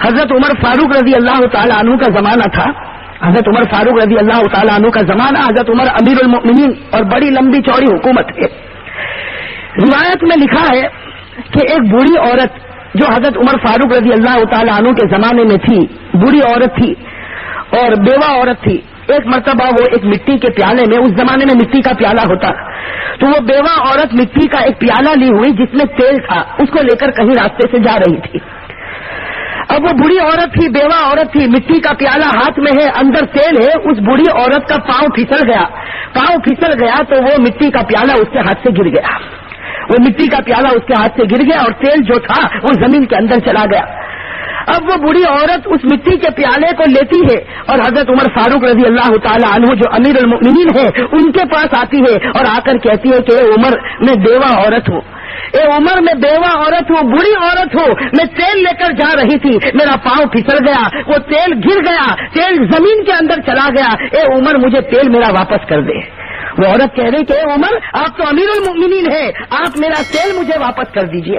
حضرت عمر فاروق رضی اللہ تعالی عنہ کا زمانہ تھا. حضرت عمر فاروق رضی اللہ تعالی عنہ کا زمانہ. حضرت عمر امیر المؤمنین اور بڑی لمبی چوڑی حکومت ہے. روایت میں لکھا ہے کہ ایک بوڑھی عورت جو حضرت عمر فاروق رضی اللہ تعالی عنہ کے زمانے میں تھی, بوڑھی عورت تھی اور بیوہ عورت تھی. ایک مرتبہ وہ ایک مٹی کے پیالے میں, اس زمانے میں مٹی کا پیالہ ہوتا, تو وہ بیوہ عورت مٹی کا ایک پیالہ لی ہوئی جس میں تیل تھا, اس کو لے کر کہیں راستے سے جا رہی تھی. اب وہ بوڑھی عورت تھی, بیوہ عورت تھی, مٹی کا پیالہ ہاتھ میں ہے, اندر تیل ہے. اس بوڑھی عورت کا پاؤں پھسل گیا تو وہ مٹی کا پیالہ اس کے ہاتھ سے گر گیا. وہ مٹی کا پیالہ اس کے ہاتھ سے گر گیا اور تیل جو تھا وہ زمین کے اندر چلا گیا. اب وہ بوڑھی عورت اس مٹی کے پیالے کو لیتی ہے اور حضرت عمر فاروق رضی اللہ تعالی عنہ جو امیر المؤمنین ہے ان کے پاس آتی ہے اور آ کر کہتی ہے کہ اے عمر, میں بیوہ عورت ہوں, اے عمر میں بیوہ عورت ہوں, بوڑھی عورت ہوں, میں تیل لے کر جا رہی تھی, میرا پاؤں پھسل گیا, وہ تیل گر گیا, تیل زمین کے اندر چلا گیا, اے عمر مجھے تیل میرا واپس کر دے. وہ عورت کہہ رہی کہ اے عمر, آپ تو امیر المؤمنین ہیں, آپ میرا تیل مجھے واپس کر دیجئے.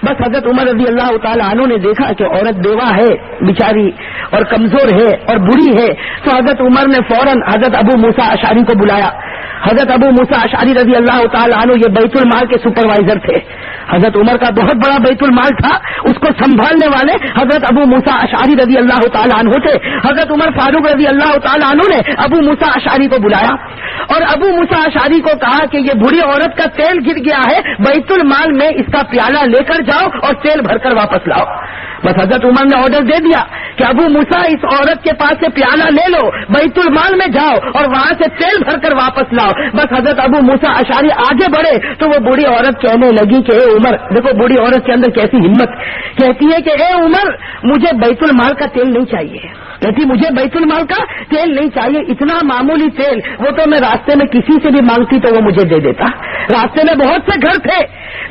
بس حضرت عمر رضی اللہ تعالی عنہ نے دیکھا کہ عورت بیوہ ہے بیچاری اور کمزور ہے اور بری ہے, تو حضرت عمر نے فوراً حضرت ابو موسیٰ اشعری کو بلایا. حضرت ابو موسیٰ اشعری رضی اللہ تعالی عنہ یہ بیت المال کے سپروائزر تھے. حضرت عمر کا بہت بڑا بیت المال تھا, اس کو سنبھالنے والے حضرت ابو موسیٰ اشعری رضی اللہ تعالی عنہ تھے. حضرت عمر فاروق رضی اللہ تعالی عنہ نے ابو موسیٰ اشعری کو بلایا اور ابو موسیٰ اشعری کو کہا کہ یہ بوڑھی عورت کا تیل گر گیا ہے, بیت المال میں اس کا پیالہ لے کر جاؤ اور تیل بھر کر واپس لاؤ. بس حضرت عمر نے آرڈر دے دیا کہ ابو موسیٰ اس عورت کے پاس سے پیالہ لے لو, بیت المال میں جاؤ اور وہاں سے تیل بھر کر واپس لاؤ. بس حضرت ابو موسیٰ اشعری آگے بڑھے تو وہ بوڑھی عورت کہنے لگی کہ اے عمر, دیکھو بوڑھی عورت کے اندر کیسی ہمت, کہتی ہے کہ اے عمر مجھے بیت المال کا تیل نہیں چاہیے, کہتی مجھے بیت المال کا تیل نہیں چاہیے, اتنا معمولی تیل وہ تو میں راستے میں کسی سے بھی مانگتی تو وہ مجھے دے دیتا, راستے میں بہت سے گھر تھے,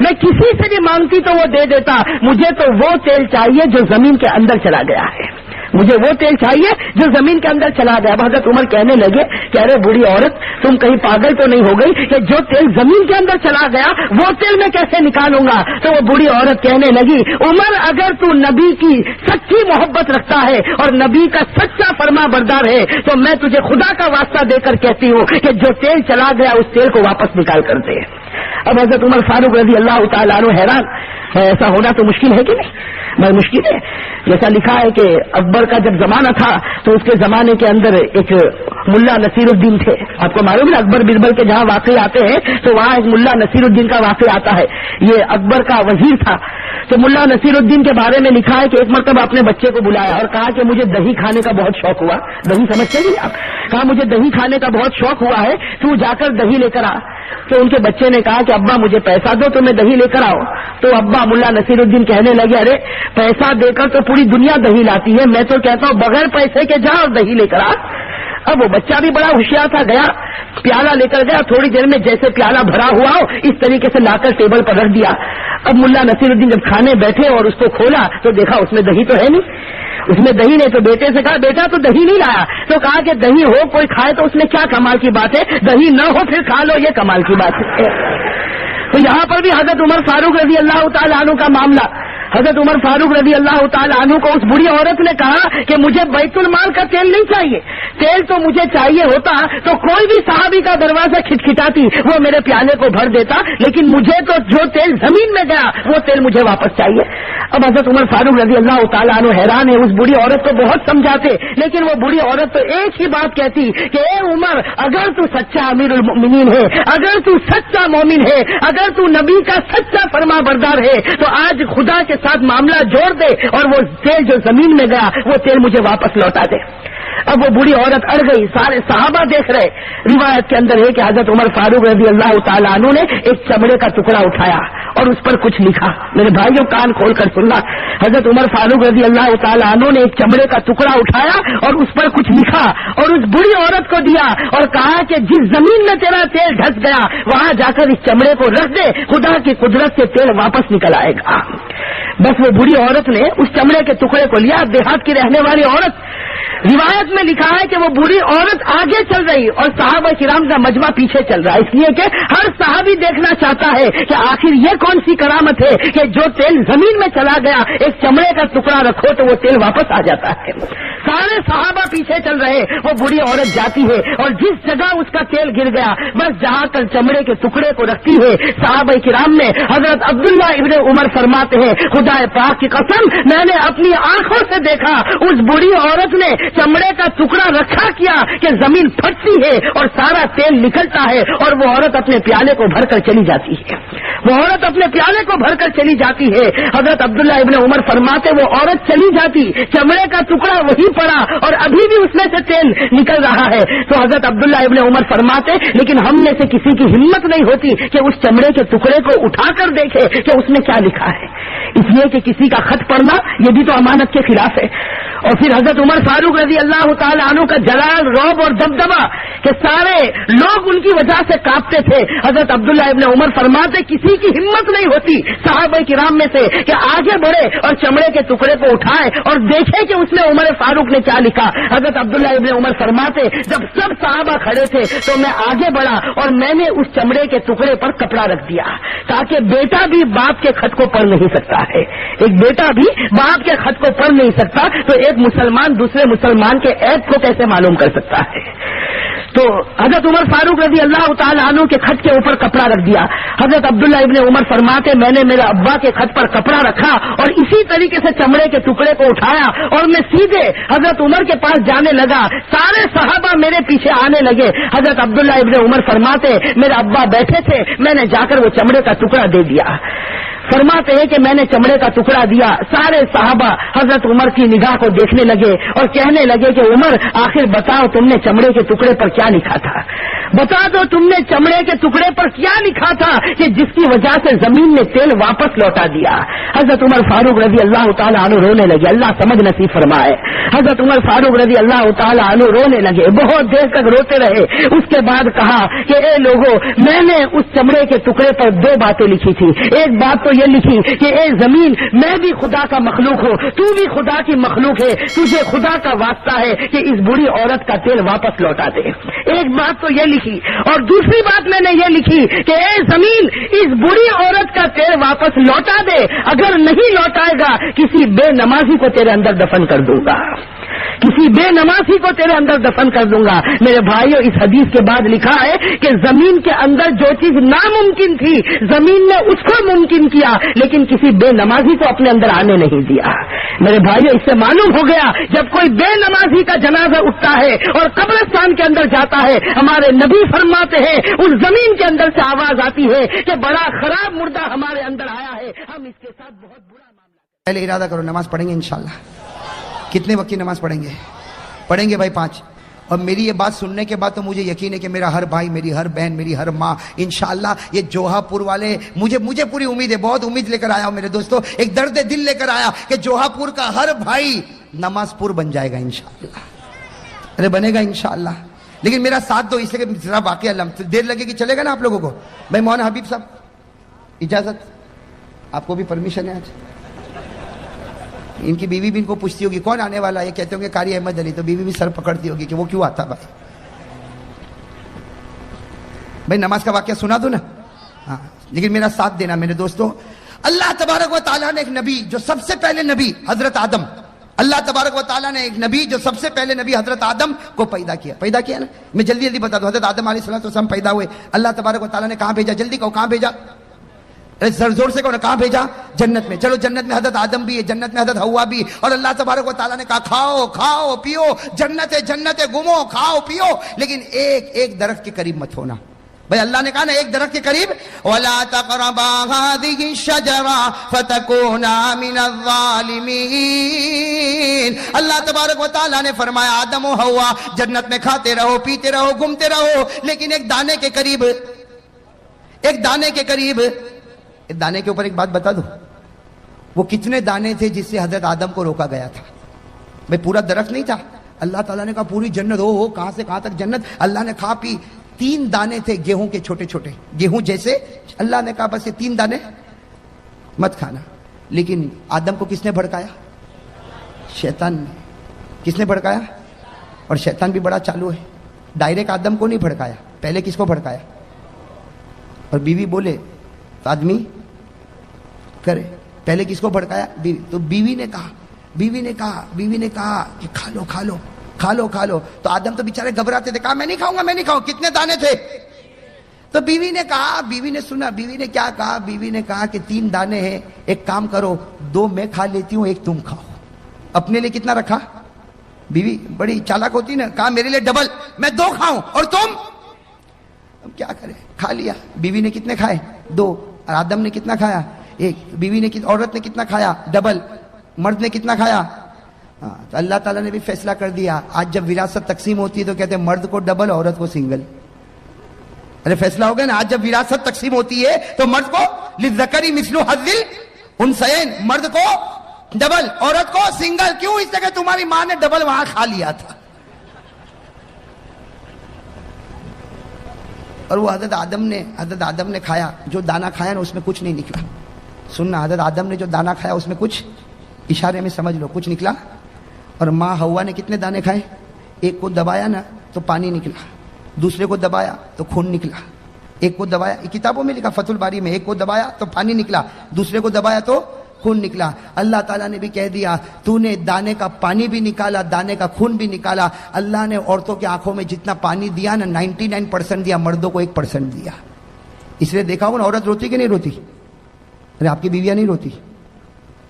میں کسی سے بھی مانگتی تو وہ دے دیتا, مجھے تو وہ تیل چاہیے جو زمین کے اندر چلا گیا ہے, مجھے وہ تیل چاہیے جو زمین کے اندر چلا گیا. حضرت عمر کہنے لگے کہ ارے بوڑھی عورت, تم کہیں پاگل تو نہیں ہو گئی کہ جو تیل زمین کے اندر چلا گیا وہ تیل میں کیسے نکالوں گا. تو وہ بوڑھی عورت کہنے لگی عمر, اگر تو نبی کی سچی محبت رکھتا ہے اور نبی کا سچا فرما بردار ہے تو میں تجھے خدا کا واسطہ دے کر کہتی ہوں کہ جو تیل چلا گیا اس تیل کو واپس نکال کر دے. اب حضرت عمر فاروق رضی اللہ تعالیٰ عنہ حیران, ایسا ہونا تو مشکل ہے کہ نہیں, بڑا مشکل ہے. جیسا لکھا ہے کہ اکبر کا جب زمانہ تھا تو اس کے زمانے کے اندر ایک ملا نصیر الدین تھے. آپ کو معلوم ہے اکبر بربل کے جہاں واقع آتے ہیں تو وہاں ایک ملا نصیر الدین کا واقع آتا ہے. یہ اکبر کا وزیر تھا. تو ملا نصیر الدین کے بارے میں لکھا ہے کہ ایک مرتبہ اپنے بچے کو بلایا اور کہا کہ مجھے دہی کھانے کا بہت شوق ہوا. دہی سمجھتے نہیں آپ, کہا مجھے دہی کھانے کا بہت شوق ہوا ہے, تو جا کر دہی لے کر آ. تو ان کے بچے نے کہا کہ ابا مجھے پیسہ دو تو میں دہی لے کر آؤں. تو ابا ملا نصیر الدین کہنے لگے ارے پیسہ دے کر تو پوری دنیا دہی لاتی ہے, میں تو کہتا ہوں بغیر پیسے کے جا اور دہی لے کر آ. اب وہ بچہ بھی بڑا ہوشیار تھا, گیا پیالہ لے کر گیا, تھوڑی دیر میں جیسے پیالہ بھرا ہوا ہو اس طریقے سے لا کر ٹیبل پر رکھ دیا. اب ملا نصیر الدین جب کھانے بیٹھے اور اس کو کھولا تو دیکھا اس میں دہی تو ہے نہیں, اس میں دہی نہیں. تو بیٹے سے کہا بیٹا تو دہی نہیں لایا. تو کہا کہ دہی ہو کوئی کھائے تو اس میں کیا کمال کی بات ہے, دہی نہ ہو پھر کھا لو, یہ کمال کی بات ہے. تو یہاں پر بھی حضرت عمر فاروق رضی اللہ تعالیٰ عنہ کا معاملہ, حضرت عمر فاروق رضی اللہ تعالیٰ عنہ کو اس بڑی عورت نے کہا کہ مجھے بیت المال کا تیل نہیں چاہیے, تیل تو مجھے چاہیے ہوتا تو کوئی بھی صحابی کا دروازہ کھٹکھٹاتی وہ میرے پیالے کو بھر دیتا, لیکن مجھے تو جو تیل زمین میں گیا وہ تیل مجھے واپس چاہیے. اب حضرت عمر فاروق رضی اللہ تعالیٰ عنہ حیران ہے, اس بڑی عورت کو بہت سمجھاتے لیکن وہ بڑی عورت تو ایک ہی بات کہتی کہ اے عمر, اگر تو سچا امیر المؤمنین ہے, اگر تو سچا مومن ہے, اگر تو نبی کا سچا فرما بردار ہے تو آج خدا کے ساتھ معاملہ جوڑ دے اور وہ تیل جو زمین میں گیا وہ تیل مجھے واپس لوٹا دے. اب وہ بوڑھی عورت اڑ گئی, سارے صحابہ دیکھ رہے. روایت کے اندر ہے کہ حضرت عمر فاروق رضی اللہ تعالیٰ عنہ نے ایک چمڑے کا ٹکڑا اٹھایا اور اس پر کچھ لکھا. میرے بھائیوں کان کھول کر سننا, حضرت عمر فاروق رضی اللہ تعالیٰ عنہ نے ایک چمڑے کا ٹکڑا اٹھایا اور اس پر کچھ لکھا اور اس بوڑھی عورت کو دیا اور کہا کہ جس زمین میں تیرا تیل دھس گیا وہاں جا کر اس چمڑے کو رکھ دے, خدا کی قدرت سے تیل واپس نکل آئے گا. بس وہ بوڑھی عورت نے اس چمڑے کے ٹکڑے کو لیا. دیہات کی رہنے والی عورت روایت میں لکھا ہے کہ وہ بوڑھی عورت آگے چل رہی اور صحابہ کرام کا مجمع پیچھے چل رہا ہے، اس لیے کہ ہر صحابی دیکھنا چاہتا ہے کہ آخر یہ کون سی کرامت ہے کہ جو تیل زمین میں چلا گیا ایک چمڑے کا ٹکڑا رکھو تو وہ تیل واپس آ جاتا ہے۔ سارے صحابہ پیچھے چل رہے، وہ بوڑھی عورت جاتی ہے اور جس جگہ اس کا تیل گر گیا بس جہاں کل چمڑے کے ٹکڑے کو رکھتی ہے، صحابہ کرام میں حضرت عبداللہ ابن عمر فرماتے ہیں خدا پاک کی قسم میں نے اپنی آنکھوں سے دیکھا اس بوڑھی عورت نے چمڑے کا ٹکڑا رکھا کیا کہ زمین پھٹتی ہے اور سارا تیل نکلتا ہے اور وہ عورت اپنے پیالے کو بھر کر چلی جاتی ہے، وہ عورت اپنے پیالے کو بھر کر چلی جاتی ہے۔ حضرت عبداللہ ابن عمر فرماتے وہ عورت چلی جاتی، چمڑے کا ٹکڑا وہی پڑا اور ابھی بھی اس میں سے تیل نکل رہا ہے۔ تو حضرت عبداللہ ابن عمر فرماتے لیکن ہم میں سے کسی کی ہمت نہیں ہوتی کہ اس چمڑے کے ٹکڑے کو اٹھا کر دیکھے کہ اس میں کیا لکھا ہے، اس لیے کہ کسی کا خط پڑھنا یہ بھی تو امانت کے خلاف ہے۔ اور پھر حضرت عمر فاروق رضی اللہ تعالی عنہ کا جلال، رعب اور دبدبہ کہ سارے لوگ ان کی وجہ سے کانپتے تھے۔ حضرت عبداللہ ابن عمر فرماتے کسی کی ہمت نہیں ہوتی صحابہ کرام میں سے کہ آگے بڑھے اور چمڑے کے ٹکڑے کو اٹھائے اور دیکھے کہ اس میں عمر فاروق نے کیا لکھا۔ حضرت عبداللہ ابن عمر فرماتے جب سب صحابہ کھڑے تھے تو میں آگے بڑھا اور میں نے اس چمڑے کے ٹکڑے پر کپڑا رکھ دیا تاکہ بیٹا بھی باپ کے خط کو پڑھ نہیں سکتا ہے، ایک بیٹا بھی باپ کے خط کو پڑھ نہیں سکتا تو ایک مسلمان دوسرے مسلمان کے عیب کو کیسے معلوم کر سکتا ہے۔ تو حضرت عمر فاروق رضی اللہ تعالی عنہ کے خط کے اوپر کپڑا رکھ دیا۔ حضرت عبداللہ ابن عمر فرماتے میں نے میرے ابا کے خط پر کپڑا رکھا اور اسی طریقے سے چمڑے کے ٹکڑے کو اٹھایا اور میں سیدھے حضرت عمر کے پاس جانے لگا، سارے صحابہ میرے پیچھے آنے لگے۔ حضرت عبداللہ ابن عمر فرماتے میرے ابا بیٹھے تھے، میں نے جا کر وہ چمڑے کا ٹکڑا دے دیا۔ فرماتے ہیں کہ میں نے چمڑے کا ٹکڑا دیا، سارے صحابہ حضرت عمر کی نگاہ کو دیکھنے لگے اور کہنے لگے کہ عمر آخر بتاؤ تم نے چمڑے کے ٹکڑے پر کیا لکھا تھا، بتا دو تم نے چمڑے کے ٹکڑے پر کیا لکھا تھا کہ جس کی وجہ سے زمین نے تیل واپس لوٹا دیا۔ حضرت عمر فاروق رضی اللہ تعالیٰ عنہ رونے لگے، اللہ سمجھ نصیب فرمائے۔ حضرت عمر فاروق رضی اللہ تعالیٰ عنہ رونے لگے، بہت دیر تک روتے رہے۔ اس کے بعد کہا کہ اے لوگوں میں نے اس چمڑے کے ٹکڑے پر دو باتیں لکھی تھی، ایک بات تو یہ لکھی کہ اے زمین میں بھی خدا کا مخلوق ہوں، تو بھی خدا کی مخلوق ہے، تجھے خدا کا واسطہ ہے کہ اس بری عورت کا تیل واپس لوٹا دے۔ ایک بات تو یہ لکھی اور دوسری بات میں نے یہ لکھی کہ اے زمین اس بری عورت کا تیل واپس لوٹا دے، اگر نہیں لوٹائے گا کسی بے نمازی کو تیرے اندر دفن کر دوں گا، کسی بے نمازی کو تیرے اندر دفن کر دوں گا۔ میرے بھائیوں اس حدیث کے بعد لکھا ہے کہ زمین کے اندر جو چیز ناممکن تھی زمین نے اس کو ممکن کیا لیکن کسی بے نمازی کو اپنے اندر آنے نہیں دیا۔ میرے بھائیوں اس سے معلوم ہو گیا جب کوئی بے نمازی کا جنازہ اٹھتا ہے اور قبرستان کے اندر جاتا ہے، ہمارے نبی فرماتے ہیں اس زمین کے اندر سے آواز آتی ہے کہ بڑا خراب مردہ ہمارے اندر آیا ہے، ہم اس کے ساتھ بہت برا معاملہ۔ پہلے ارادہ کرو نماز پڑھیں گے انشاءاللہ۔ کتنے وقت کی نماز پڑھیں گے؟ پڑھیں گے بھائی 5۔ اور میری یہ بات سننے کے بعد تو مجھے یقین ہے کہ میرا ہر بھائی، میری ہر بہن، میری ہر ماں انشاءاللہ یہ جوہا پور والے، مجھے پوری امید ہے، بہت امید لے کر آیا ہوں میرے دوستو، ایک درد دل لے کر آیا کہ جوہا پور کا ہر بھائی نماز پور بن جائے گا انشاءاللہ۔ ارے بنے گا انشاءاللہ، لیکن میرا ساتھ دو، اس لیے کہ ذرا واقعہ دیر لگے گی، چلے گا نا آپ لوگوں کو؟ بھائی مولانا حبیب صاحب اجازت، آپ کو بھی پرمیشن ہے آج؟ ان کی بیوی بھی ان کو پوچھتی ہوگی کون آنے والا ہے، یہ کہتے ہوں گے قاری احمد علی، تو بیوی بھی سر پکڑتی ہوگی کہ وہ کیوں آتا بھائی نماز کا واقعہ سنا دو نا، ہاں لیکن میرا ساتھ دینا میرے دوستو۔ اللہ تبارک و تعالیٰ نے ایک نبی جو سب سے پہلے نبی حضرت آدم، اللہ تبارک و تعالیٰ نے ایک نبی جو سب سے پہلے نبی حضرت آدم کو پیدا کیا نا۔ میں جلدی بتا دوں، حضرت آدم علیہ السلام پیدا ہوئے، اللہ تبارک و تعالیٰ نے کہاں بھیجا؟ جلدی کہو کہاں بھیجا؟ زور سے کہو نا، کہاں بھیجا؟ جنت میں۔ چلو جنت میں حضرت آدم بھی ہے، جنت میں حضرت حوا بھی، اور اللہ تبارک و تعالیٰ نے کہا کھاؤ پیو، جنت گھومو کھاؤ پیو، لیکن ایک درخت کے قریب مت ہونا۔ بھائی اللہ نے کہا نا ایک درخت کے قریب، وَلَا تَقْرَبَا هَٰذِهِ الشَّجَرَةَ فَتَكُونَا مِنَ الظَّالِمِينَ۔ اللہ تبارک و تعالیٰ نے فرمایا آدم و حوا جنت میں کھاتے رہو، پیتے رہو، گھومتے رہو، لیکن ایک دانے کے قریب، ایک دانے کے اوپر ایک بات بتا دو، وہ کتنے دانے تھے جس سے حضرت آدم کو روکا گیا تھا؟ بھئی پورا درخت نہیں تھا، اللہ تعالیٰ نے کہا پوری جنت ہو کہاں سے کہاں تک جنت، اللہ نے کھا پی۔ 3 دانے تھے گیہوں کے، چھوٹے چھوٹے گیہوں جیسے، اللہ نے کہا بس یہ 3 دانے مت کھانا، لیکن آدم کو کس نے بھڑکایا؟ شیطان نے۔ کس نے بھڑکایا؟ اور شیطان بھی بڑا چالو ہے، ڈائریکٹ آدم کو نہیں بھڑکایا، پہلے کس کو بھڑکایا؟ اور بیوی بولے تو آدمی کرے، پہلے کس کو بھڑکایا؟ بیوی. تو بیوی نے کہا کہ کھا لو. تو آدم تو بیچارے گھبراتے تھے، کہا میں نہیں کھاؤں. کتنے دانے تھے؟ تو بیوی نے سنا، بیوی نے کیا کہا؟ بیوی نے کہا کہ 3 دانے ہیں، ایک کام کرو 2 میں کھا لیتی ہوں، ایک تم کھاؤ. اپنے لیے کتنا رکھا؟ بیوی بڑی چالاک ہوتی نا، کہا میرے لیے ڈبل، میں 2 کھاؤں اور تم. اب کیا کرے؟ کھا لیا. بیوی نے کتنے کھائے؟ 2. اور آدم نے کتنا کھایا؟ 1. بیوی نے عورت نے کتنا کھایا؟ ڈبل. مرد نے کتنا کھایا؟ تو اللہ تعالیٰ نے بھی فیصلہ کر دیا. آج جب وراثت تقسیم ہوتی ہے تو کہتے ہیں مرد کو ڈبل، عورت کو سنگل. ارے فیصلہ ہو گیا نا. آج جب وراثت تقسیم ہوتی ہے تو مرد کو للذکر مثل حظ الانثیین، مرد کو ڈبل، عورت کو سنگل. کیوں؟ اس لیے کہ تمہاری ماں نے ڈبل وہاں کھا لیا تھا. اور وہ حضرت آدم نے کھایا، جو دانا کھایا نا اس میں کچھ نہیں نکلا. سننا، حضرت آدم نے جو دانا کھایا اس میں کچھ، اشارے میں سمجھ لو، کچھ نکلا. اور ماں حوا نے کتنے دانے کھائے؟ ایک کو دبایا نا تو پانی نکلا، دوسرے کو دبایا تو خون نکلا. ایک کو دبایا، کتابوں میں لکھا فتح الباری میں، ایک کو دبایا تو پانی نکلا، دوسرے کو دبایا تو خون نکلا. اللہ تعالیٰ نے بھی کہہ دیا تو نے دانے کا پانی بھی نکالا، دانے کا خون بھی نکالا. اللہ نے عورتوں کی آنکھوں میں جتنا پانی دیا نا 99% دیا، مردوں کو 1% دیا. اس لیے دیکھا ہو نا عورت روتی کہ نہیں روتی؟ ارے آپ کی بیویاں نہیں روتی؟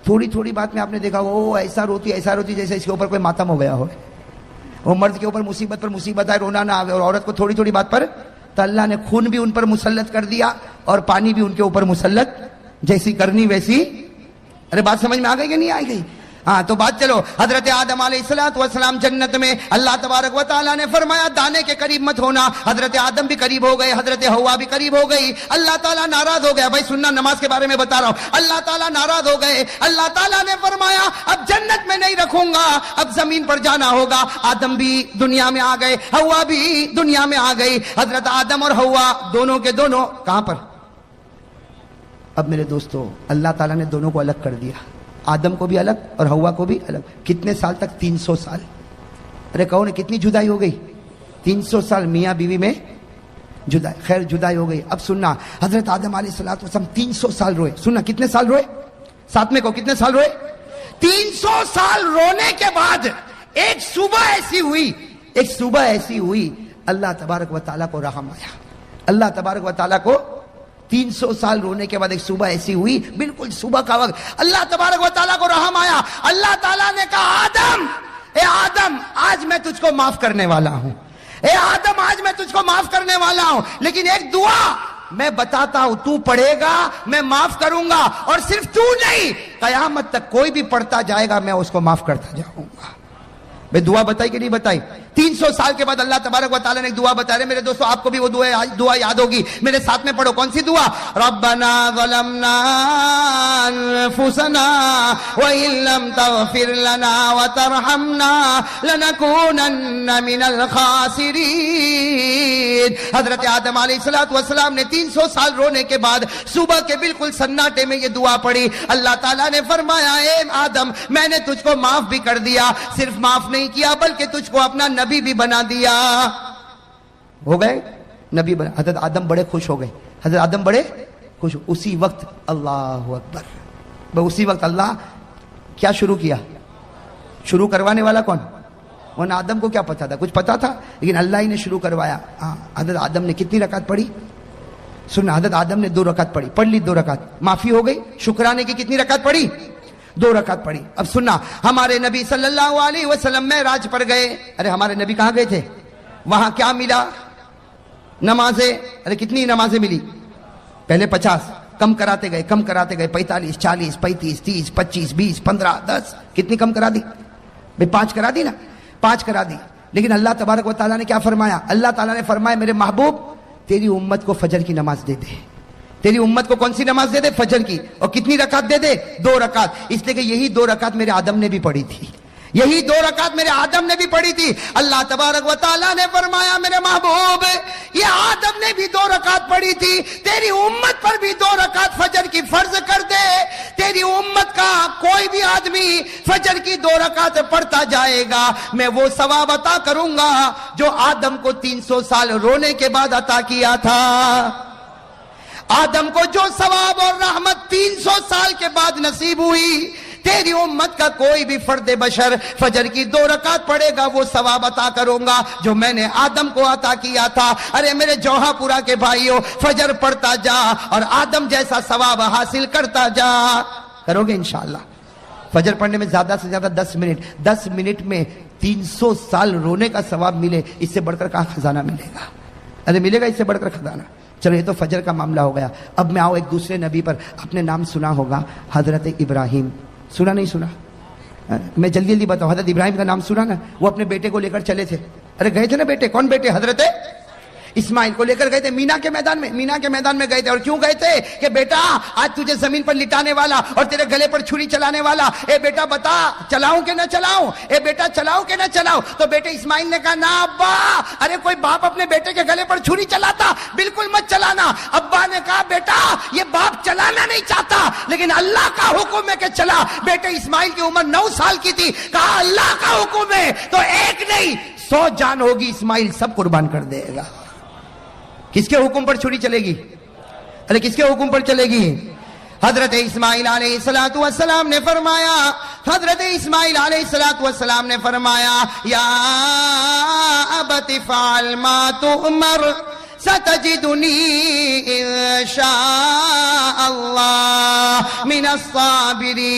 تھوڑی بات میں آپ نے دیکھا وہ ایسا روتی جیسے اس کے اوپر کوئی ماتم ہو گیا ہو. وہ مرد کے اوپر مصیبت پر مصیبت آئے، رونا نہ آئے، اور عورت کو تھوڑی بات پر تو اللہ نے خون بھی ان پر مسلط کر دیا اور پانی بھی ان کے اوپر مسلط، جیسی کرنی ویسی. ارے بات سمجھ میں آ گئی کہ نہیں آ گئی؟ ہاں تو بات چلو. حضرت آدم علیہ السلام جنت میں، اللہ تبارک و تعالیٰ نے فرمایا دانے کے قریب مت ہونا. حضرت آدم بھی قریب ہو گئے، حضرت حوا بھی قریب ہو گئی. اللہ تعالیٰ ناراض ہو گیا. بھائی سننا، نماز کے بارے میں بتا رہا ہوں. اللہ تعالیٰ ناراض ہو گئے. اللہ تعالیٰ نے فرمایا اب جنت میں نہیں رکھوں گا، اب زمین پر جانا ہوگا. آدم بھی دنیا میں آ گئے، حوا بھی دنیا میں آ گئی. حضرت آدم اور حوا دونوں کے دونوں کہاں پر؟ اب میرے دوستو، اللہ تعالیٰ نے دونوں کو الگ کر دیا، آدم کو بھی الگ اور حوا کو بھی الگ. کتنے سال تک؟ 300 سال. ارے کہو نا کتنی جدائی ہو گئی؟ 300 سال میاں بیوی میں جدائی. خیر جدائی ہو گئی. اب سننا، حضرت آدم علیہ السلام 300 سال روئے. سننا کتنے سال روئے؟ ساتھ میں کو کتنے سال روئے؟ 300 سال رونے کے بعد ایک صبح ایسی ہوئی اللہ تبارک و تعالیٰ کو رحم آیا. اللہ تبارک و تعالیٰ کو 300 سال رونے کے بعد ایک صبح ایسی ہوئی، بالکل صبح کا وقت، اللہ تبارک و تعالیٰ کو رحم آیا. اللہ تعالیٰ نے کہا اے آدم آج میں تجھ کو معاف کرنے والا ہوں. اے آدم آج میں تجھ کو معاف کرنے والا ہوں، لیکن ایک دعا میں بتاتا ہوں، تو پڑھے گا میں معاف کروں گا، اور صرف تو نہیں، قیامت تک کوئی بھی پڑھتا جائے گا میں اس کو معاف کرتا جاؤں گا. بھئی دعا بتائی کہ نہیں بتائی؟ 300 سال کے بعد اللہ تبارک و تعالیٰ نے ایک دعا بتا رہے. میرے دوستو آپ کو بھی وہ دعا یاد ہوگی، میرے ساتھ میں پڑھو. کون سی دعا؟ ربنا ظلمنا انفسنا وان لم تغفر لنا وترحمنا لنكونن من الخاسرین. حضرت آدم علیہ السلام نے 300 سال رونے کے بعد صبح کے بالکل سناٹے میں یہ دعا پڑھی. اللہ تعالیٰ نے فرمایا اے آدم میں نے تجھ کو معاف بھی کر دیا، صرف معاف نہیں کیا بلکہ تجھ کو اپنا نبی بھی بنا دیا. ہو گئے نبی بنا. حضرت آدم بڑے خوش ہو گئے. حضرت آدم بڑے خوش. اسی وقت اللہ اکبر، اسی وقت اللہ کیا شروع کیا؟ شروع کروانے والا کون؟ ورنہ آدم کو کیا پتا تھا؟ کچھ پتا تھا، لیکن اللہ ہی نے شروع کروایا. حضرت آدم نے کتنی رکعت پڑھی؟ سننا، حضرت آدم نے 2 رکعت پڑھی. پڑھ لی 2 رکعت، معافی ہو گئی. شکرانے کی کتنی رکعت پڑھی؟ 2 رکعت پڑھی. اب سننا، ہمارے نبی صلی اللہ علیہ وسلم معراج پر گئے. ارے ہمارے نبی کہاں گئے تھے؟ وہاں کیا ملا؟ نمازیں. ارے کتنی نمازیں ملی؟ پہلے 50، کم کراتے گئے 45 40 35 30 25 20 15 10. کتنی کم کرا دی؟ بھئی 5 کرا دی نا، 5 کرا دی. لیکن اللہ تبارک و تعالیٰ نے کیا فرمایا؟ اللہ تعالیٰ نے فرمایا میرے محبوب تیری امت کو فجر کی نماز دے دے. تیری امت کو کون سی نماز دے دے؟ فجر کی. اور کتنی رکعت دے دے؟ 2 رکعت. اس لیے کہ یہی 2 رکعت میرے آدم نے بھی پڑھی تھی، یہی 2 رکعت میرے آدم نے بھی پڑھی تھی. اللہ تبارک و تعالیٰ نے فرمایا میرے محبوب یہ آدم نے بھی 2 رکعت پڑھی تھی, تیری امت پر بھی 2 رکعت فجر کی فرض کر دے. تیری امت کا کوئی بھی آدمی فجر کی 2 رکعت پڑھتا جائے گا, میں وہ ثواب عطا کروں گا جو آدم کو 300 سال رونے کے بعد عطا کیا تھا. آدم کو جو ثواب اور رحمت 300 سال کے بعد نصیب ہوئی, تیری امت کا کوئی بھی فرد بشر فجر کی 2 رکعت پڑھے گا وہ ثواب عطا کروں گا جو میں نے آدم کو عطا کیا تھا. ارے میرے جوہا پورا کے بھائیوں, فجر پڑھتا جا اور آدم جیسا ثواب حاصل کرتا جا. کرو گے انشاءاللہ؟ فجر پڑھنے میں زیادہ سے زیادہ 10 منٹ میں 300 سال رونے کا ثواب ملے, اس سے بڑھ کر کہاں خزانہ ملے گا؟ ارے ملے گا اس سے بڑھ کر خزانہ. چلو یہ تو فجر کا معاملہ ہو گیا. اب میں آؤ ایک دوسرے نبی پر. اپنے نام سنا ہوگا, حضرت ابراہیم. سنا نہیں سنا؟ میں جلدی جلدی بتاؤں. حضرت ابراہیم کا نام سنا نا؟ وہ اپنے بیٹے کو لے کر چلے تھے. ارے گئے تھے نا بیٹے, کون بیٹے؟ حضرت اسماعیل کو لے کر گئے تھے مینا کے میدان میں گئے تھے. اور کیوں گئے تھے؟ کہ بیٹا آج تجھے زمین پر لٹانے والا اور تیرے گلے پر چھری چلانے والا, اے بیٹا بتا چلاؤں کہ نہ چلاؤں, اے بیٹا چلاؤں کہ نہ چلاؤں. تو بیٹے اسماعیل نے کہا نا ابا. ارے کوئی باپ اپنے بیٹے کے گلے پر چھری چلاتا؟ بالکل مت چلانا. ابا نے کہا بیٹا یہ باپ چلانا نہیں چاہتا لیکن اللہ کا حکم ہے کہ چلا. بیٹے اسماعیل کی عمر 9 سال کی تھی. کہا اللہ کا حکم ہے تو ایک نہیں 100 جان ہوگی, اسماعیل سب قربان کر دے گا. کس کے حکم پر چھری چلے گی؟ ارے کس کے حکم پر چلے گی؟ حضرت اسماعیل علیہ السلام نے فرمایا, حضرت اسماعیل علیہ السلام نے فرمایا یا ابت فعل ما تؤمر ستجدنی انشاء اللہ من الصابرین.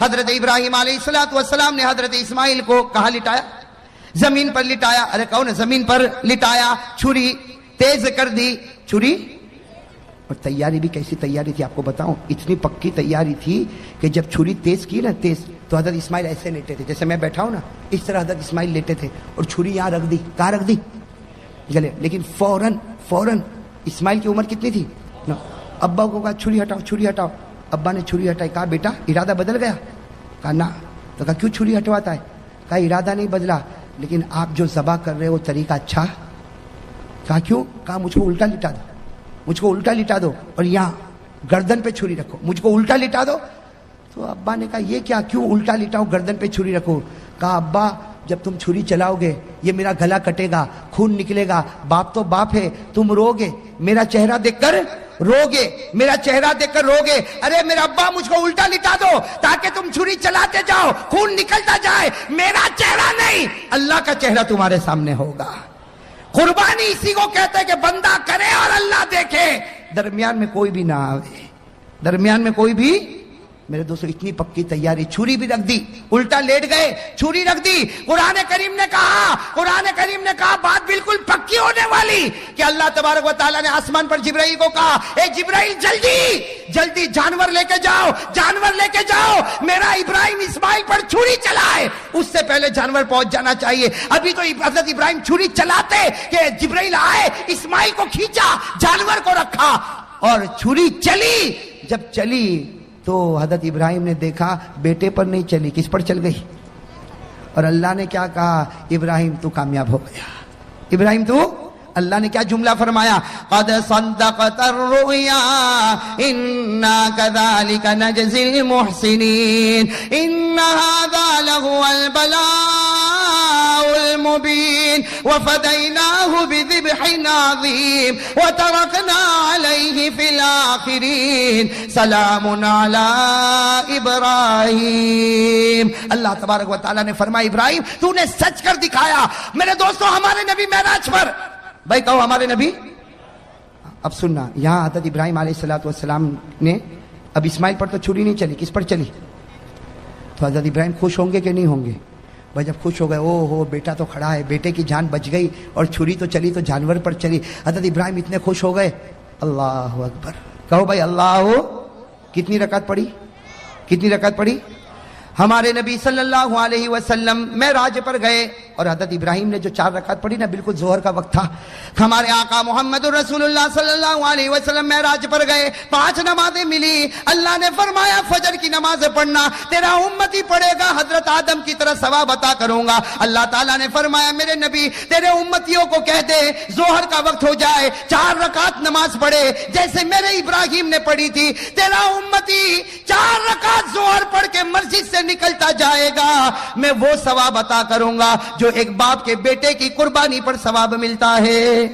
حضرت ابراہیم علیہ السلام نے حضرت اسماعیل کو کہاں لٹایا؟ زمین پر لٹایا. ارے کہو نا, زمین پر لٹایا, چھری تیز کر دی. چھری اور تیاری بھی کیسی تیاری تھی آپ کو بتاؤں, اتنی پکی تیاری تھی کہ جب چھری تیز کی نا تیز, تو حضرت اسماعیل ایسے لیٹے تھے جیسے میں بیٹھا ہوں نا, اس طرح حضرت اسماعیل لیٹے تھے اور چھری یہاں رکھ دی. کہاں رکھ دی؟ گلے. لیکن فوراً اسماعیل کی عمر کتنی تھی؟ ابا کو کہا چھری ہٹاؤ. ابا نے چھری ہٹائی. کہا بیٹا ارادہ بدل گیا؟ کہا نا. تو کہا کیوں چھری ہٹواتا ہے؟ کہا ارادہ نہیں بدلا لیکن آپ جو ذبح کر رہے ہو طریقہ اچھا. کہا کیوں؟ کہا مجھ کو الٹا لٹا دو اور یہاں گردن پہ چھری رکھو. مجھ کو الٹا لٹا دو. تو ابا نے کہا یہ کیا, کیوں الٹا لٹاؤ گردن پہ چھری رکھو؟ کہا ابا جب تم چھری چلاؤ گے یہ میرا گلا کٹے گا, خون نکلے گا, باپ تو باپ ہے, تم رو گے, میرا چہرہ دیکھ کر رو گے. ارے میرا ابا مجھ کو الٹا لٹا دو تاکہ تم چھری چلاتے جاؤ, خون نکلتا جائے, میرا چہرہ نہیں اللہ کا چہرہ تمہارے سامنے ہوگا. قربانی اسی کو کہتے ہیں کہ بندہ کرے اور اللہ دیکھے, درمیان میں کوئی بھی نہ آوے, درمیان میں کوئی بھی. میرے دوستو اتنی پکی تیاری, چھری بھی رکھ دی, الٹا لیٹ گئے, چھری رکھ دی. قرآن کریم نے کہا بات بالکل پکی ہونے والی کہ اللہ تبارک و تعالیٰ نے آسمان پر جبرائیل کو کہا اے جبرائیل جلدی جانور لے کے جاؤ, میرا ابراہیم اسماعیل پر چھری چلائے. اس سے پہلے جانور پہنچ جانا چاہیے. ابھی تو حضرت ابراہیم چھری چلاتے کہ جبرائیل آئے, اسماعیل کو کھینچا, جانور کو رکھا اور چھری چلی. جب چلی تو حضرت ابراہیم نے دیکھا بیٹے پر نہیں چلی, کس پر چل گئی؟ اور اللہ نے کیا کہا؟ ابراہیم تو کامیاب ہو گیا. ابراہیم تو, اللہ نے کیا جملہ فرمایا؟ قد صدقت الرؤیا انا كذلك نجزي المحسنين ان هذا لهو البلاء المبين وفديناه بذبح عظيم وتركنا عليه في الآخرين سلام على ابراہیم. اللہ تبارک و تعالیٰ نے فرمایا ابراہیم تو نے سچ کر دکھایا. میرے دوستو ہمارے نبی معراج پر, بھائی کہو ہمارے نبی. اب سننا, یہاں حضرت ابراہیم علیہ السلام نے, اب اسماعیل پر تو چھری نہیں چلی, کس پر چلی؟ تو حضرت ابراہیم خوش ہوں گے کہ نہیں ہوں گے؟ بھائی جب خوش ہو گئے, او ہو بیٹا تو کھڑا ہے, بیٹے کی جان بچ گئی اور چھری تو چلی تو جانور پر چلی. حضرت ابراہیم اتنے خوش ہو گئے. اللہ اکبر, کہو بھائی اللہ. کتنی رکعت پڑھی؟ ہمارے نبی صلی اللہ علیہ وسلم معراج پر گئے اور حضرت ابراہیم نے جو 4 رکعت پڑھی نا، بالکل ظہر کا وقت تھا. ہمارے آقا محمد رسول اللہ صلی اللہ علیہ وسلم معراج پر گئے، 5 نمازیں ملی. اللہ نے فرمایا فجر کی نماز پڑھنا، تیرا امتی پڑھے گا حضرت آدم کی طرح ثواب عطا کروں گا. اللہ تعالیٰ نے فرمایا میرے نبی تیرے امتیوں کو کہہ دے ظہر کا وقت ہو جائے 4 رکعت نماز پڑھے جیسے میرے ابراہیم نے پڑھی تھی. تیرا امتی 4 رکعت ظہر پڑھ کے مسجد سے نکلتا جائے گا، میں وہ ثواب عطا کروں گا جو ایک باپ کے بیٹے کی قربانی پر ثواب ملتا ہے.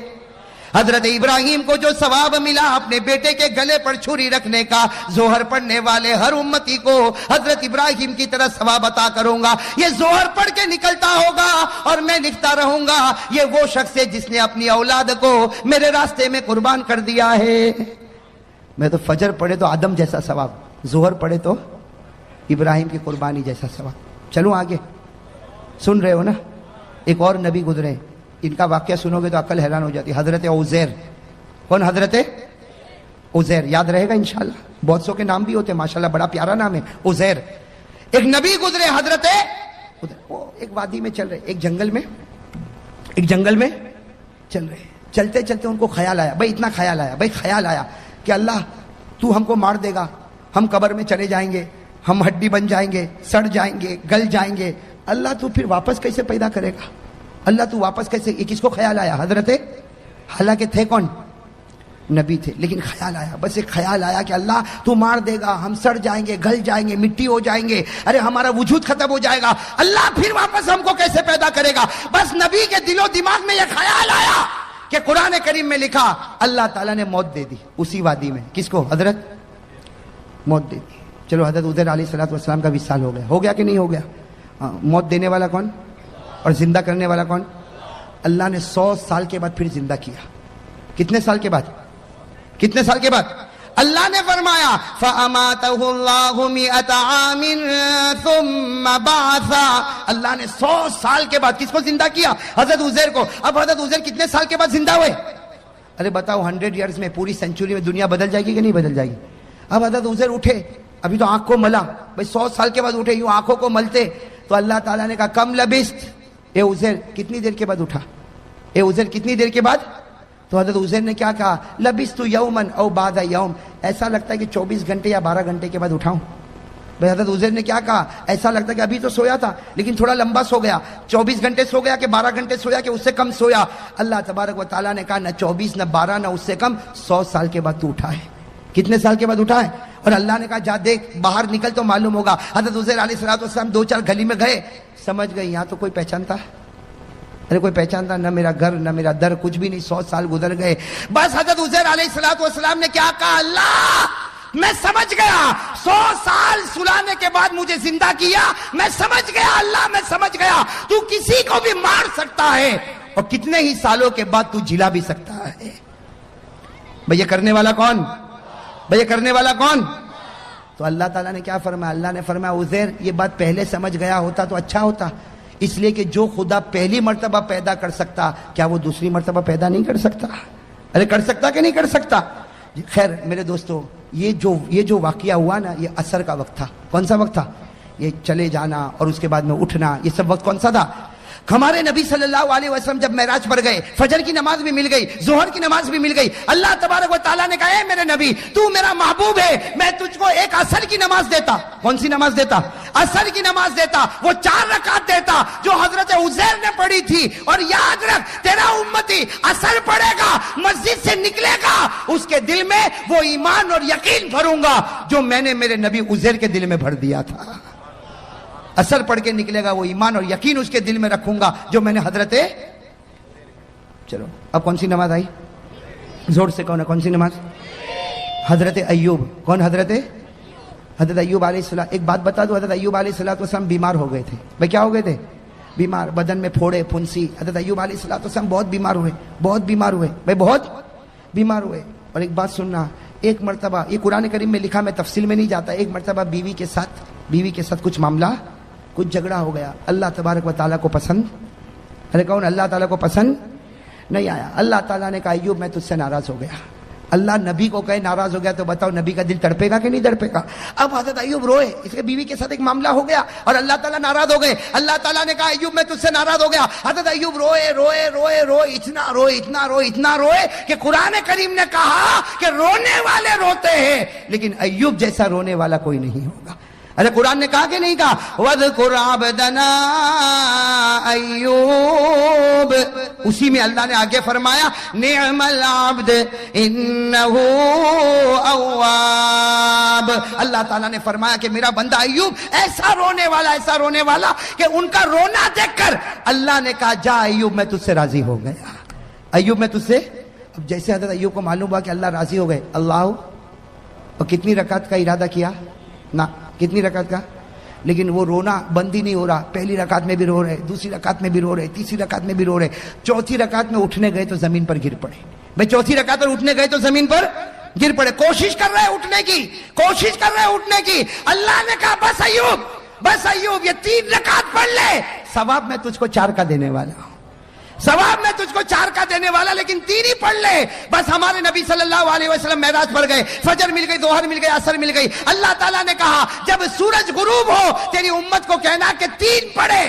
حضرت ابراہیم کو جو ثواب ملا اپنے بیٹے کے گلے پر چھری رکھنے کا، ظہر پڑھنے والے ہر امتی کو حضرت ابراہیم کی طرح ثواب عطا کروں گا. یہ ظہر پڑھ کے نکلتا ہوگا اور میں لکھتا رہوں گا یہ وہ شخص ہے جس نے اپنی اولاد کو میرے راستے میں قربان کر دیا ہے. میں تو فجر پڑھے تو آدم جیسا ثواب، ظہر پڑھے تو ابراہیم کی قربانی جیسا ثواب. چلو آگے، سن رہے ہو نا؟ ایک اور نبی گزرے، ان کا واقعہ سنو گے تو عقل حیران ہو جاتی. حضرت عزیر. کون؟ حضرت عزیر. یاد رہے گا انشاءاللہ. بہت سو کے نام بھی ہوتے ہیں ماشاءاللہ، بڑا پیارا نام ہے عزیر. ایک نبی گزرے حضرت وہ ایک وادی میں چل رہے، ایک جنگل میں چل رہے. چلتے چلتے ان کو خیال آیا، بھائی اتنا خیال آیا کہ اللہ تو ہم کو مار دے گا، ہم قبر میں چلے جائیں گے، ہم ہڈی بن جائیں گے، سڑ جائیں گے، گل جائیں گے. اللہ تو پھر واپس کیسے پیدا کرے گا؟ اللہ تو واپس کیسے؟ یہ کس کو خیال آیا؟ حضرت، حالانکہ تھے کون؟ نبی تھے، لیکن خیال آیا، بس ایک خیال آیا کہ اللہ تو مار دے گا، ہم سڑ جائیں گے، گل جائیں گے، مٹی ہو جائیں گے، ارے ہمارا وجود ختم ہو جائے گا، اللہ پھر واپس ہم کو کیسے پیدا کرے گا؟ بس نبی کے دل و دماغ میں یہ خیال آیا کہ قرآن کریم میں لکھا اللہ تعالیٰ نے موت دے دی اسی وادی میں. کس کو؟ حضرت موت دے دی. چلو حضرت عزیر علیہ السلام کا وصال ہو گیا کہ نہیں ہو گیا؟ موت دینے والا کون اور زندہ کرنے والا کون؟ اللہ نے 100 سال کے بعد پھر زندہ کیا. کتنے سال کے بعد؟ اللہ نے فرمایا فَأَمَاتَهُ اللَّهُ مِئَةَ عَامٍ ثُمَّ بَعَثَ. اللہ نے 100 سال کے بعد کس کو زندہ کیا؟ حضرت عزیر کو. اب حضرت عزیر کتنے سال کے بعد زندہ ہوئے؟ ارے بتاؤ 100 ایئرز میں، پوری سینچری میں دنیا بدل جائے گی کہ نہیں بدل جائے گی؟ اب حضرت عزیر اٹھے، ابھی تو آنکھ کو ملا، بھائی 100 سال کے بعد اٹھے، یوں آنکھوں کو ملتے تو اللہ تعالیٰ نے کہا کم لبست، اے عزیر کتنی دیر کے بعد اٹھا؟ کتنی دیر کے بعد؟ تو حضرت عزیر نے کیا کہا؟ لبست یوما او بعد یوم. ایسا لگتا ہے کہ 24 گھنٹے یا 12 گھنٹے کے بعد اٹھاؤں. بھائی حضرت عزیر نے کیا کہا؟ ایسا لگتا ہے کہ ابھی تو سویا تھا لیکن تھوڑا لمبا سو گیا، 24 گھنٹے سو گیا کہ 12 گھنٹے سویا کہ اس سے کم سویا. اللہ تبارک و تعالیٰ نے کہا نہ 24 نہ 12 نہ اس سے کم، 100 سال کے بعد تو اٹھا ہے. کتنے سال کے بعد اٹھا ہے؟ اور اللہ نے کہا جا دیکھ باہر نکل تو معلوم ہوگا. حضرت عزیر علیہ السلام 2-4 گلی میں گئے، سمجھ گئے یہاں تو کوئی پہچانتا ہے؟ ارے کوئی پہچانتا نہ، میرا گھر نہ میرا در، کچھ بھی نہیں. 100 سال گزر گئے. بس حضرت عزیر علیہ السلام نے کیا کہا؟ اللہ میں سمجھ گیا، 100 سال سلانے کے بعد مجھے زندہ کیا، میں سمجھ گیا اللہ، میں سمجھ گیا تو کسی کو بھی مار سکتا ہے اور کتنے ہی سالوں کے بعد تو جلا بھی سکتا ہے. بھئی یہ کرنے والا کون؟ تو اللہ تعالیٰ نے کیا فرمایا؟ اللہ نے فرمایا عزیر یہ بات پہلے سمجھ گیا ہوتا تو اچھا ہوتا، اس لیے کہ جو خدا پہلی مرتبہ پیدا کر سکتا کیا وہ دوسری مرتبہ پیدا نہیں کر سکتا؟ ارے کر سکتا کہ نہیں کر سکتا؟ خیر میرے دوستو، یہ جو واقعہ ہوا نا، یہ عصر کا وقت تھا. کون سا وقت تھا؟ یہ چلے جانا اور اس کے بعد میں اٹھنا، یہ سب وقت کون سا تھا؟ ہمارے نبی صلی اللہ علیہ وسلم جب معراج پر گئے، فجر کی نماز بھی مل گئی، ظہر کی نماز بھی مل گئی. اللہ تبارک و تعالیٰ نے کہا اے میرے نبی تو میرا محبوب ہے، میں تجھ کو ایک عصر کی نماز دیتا. کون سی نماز دیتا؟ عصر کی نماز دیتا. وہ 4 رکعت دیتا جو حضرت عزیر نے پڑھی تھی. اور یاد رکھ تیرا امتی عصر پڑھے گا، مسجد سے نکلے گا، اس کے دل میں وہ ایمان اور یقین بھروں گا جو میں نے میرے نبی عزیر کے دل میں بھر دیا تھا. عصر پڑھ کے نکلے گا، وہ ایمان اور یقین اس کے دل میں رکھوں گا جو میں نے حضرت. چلو اب کون سی نماز آئی؟ زور سے کون ہے؟ کون سی نماز؟ حضرت ایوب. کون؟ حضرت ایوب علیہ السلام. ایک بات بتا دو، حضرت ایوب علیہ السلام بیمار ہو گئے تھے. بھائی کیا ہو گئے تھے؟ بیمار، بدن میں پھوڑے پھنسی. حضرت ایوب علیہ السلام بہت بیمار ہوئے بھائی، بہت بیمار ہوئے. اور ایک بات سننا، ایک مرتبہ یہ قرآن کریم میں لکھا، میں تفصیل میں نہیں جاتا، ایک مرتبہ بیوی کے ساتھ کچھ معاملہ، کچھ جھگڑا ہو گیا. اللہ تبارک و تعالیٰ کو پسند، ارے کون؟ اللہ تعالیٰ کو پسند نہیں آیا. اللہ تعالیٰ نے کہا ایوب میں تجھ سے ناراض ہو گیا. اللہ نبی کو کہے ناراض ہو گیا تو بتاؤ نبی کا دل تڑپے گا کہ نہیں تڑپے گا؟ اب حضرت ایوب روئے، اس کے بیوی کے ساتھ ایک معاملہ ہو گیا اور اللہ تعالیٰ ناراض ہو گئے. اللہ تعالیٰ نے کہا ایوب میں تجھ سے ناراض ہو گیا. حضرت ایوب روئے روئے روئے روئے، اتنا روئے کہ قرآن کریم نے کہا کہ رونے والے روتے ہیں لیکن ایوب جیسا رونے والا کوئی نہیں ہوگا. ارے قرآن نے کہا کہ نہیں کہا وَاذْكُرْ عَبْدَنَا ایوب؟ اسی میں اللہ نے آگے فرمایا نعم العبد انہ اواب. اللہ تعالیٰ نے فرمایا کہ میرا بندہ ایوب ایسا رونے والا کہ ان کا رونا دیکھ کر اللہ نے کہا جا ایوب میں تجھ سے راضی ہو گیا. ایوب میں تجھ سے. اب جیسے حضرت ایوب کو معلوم ہوا کہ اللہ راضی ہو گئے، اللہ اور کتنی رکعت کا ارادہ کیا نا، کتنی رکعت کا، لیکن وہ رونا بند ہی نہیں ہو رہا. پہلی رکعت میں بھی رو رہے، دوسری رکعت میں بھی رو رہے، تیسری رکعت میں بھی رو رہے، چوتھی رکعت میں اٹھنے گئے تو زمین پر گر پڑے. بھائی چوتھی رکعت پر اٹھنے گئے تو زمین پر گر پڑے. کوشش کر رہے اٹھنے کی. اللہ نے کہا بس ایوب یہ 3 رکعت پڑھ لے، ثواب میں تجھ کو 4 کا دینے والا ہوں. لیکن 3 ہی پڑھ لے بس. ہمارے نبی صلی اللہ علیہ وسلم معراج پر گئے، فجر مل گئی، ظہر مل گئی، عصر مل گئی. اللہ تعالیٰ نے کہا جب سورج غروب ہو تیری امت کو کہنا کہ 3 پڑھے.